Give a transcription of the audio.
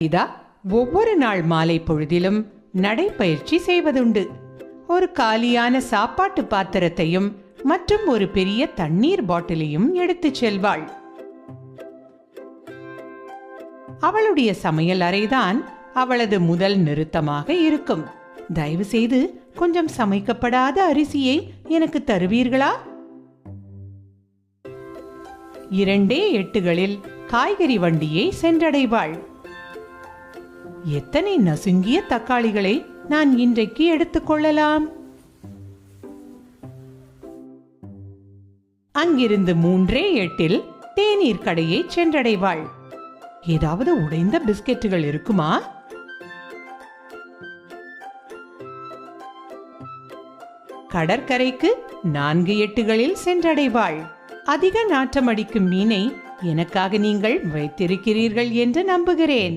இதா ஒவ்வொரு நாள் மாலை பொழுதிலும் நடைப்பயிற்சி செய்வதுண்டு. ஒரு காலியான சாப்பாட்டு பாத்திரத்தையும் மற்றும் ஒரு பெரிய தண்ணீர் பாட்டிலையும் எடுத்துச் செல்வாள். அவளுடைய சமையல் அறைதான் அவளது முதல் நிறுத்தமாக இருக்கும். தயவு செய்து கொஞ்சம் சமைக்கப்படாத அரிசியை எனக்கு தருவீர்களா? 2 எட்டுகளில் காய்கறி வண்டியை சென்றடைவாள். எத்தனை நசுங்கிய தக்காளிகளை நான் இன்றைக்கு எடுத்துக்கொள்ளலாம்? அங்கிருந்து 3 எட்டில் தேநீர் கடையை சென்றடைவாள். ஏதாவது உடைந்த பிஸ்கெட்டுகள் இருக்குமா? கடற்கரைக்கு 4 எட்டுகளில் சென்றடைவாள். அதிக நாற்றமடிக்கும் மீனை எனக்காக நீங்கள் வைத்திருக்கிறீர்கள் என்று நம்புகிறேன்.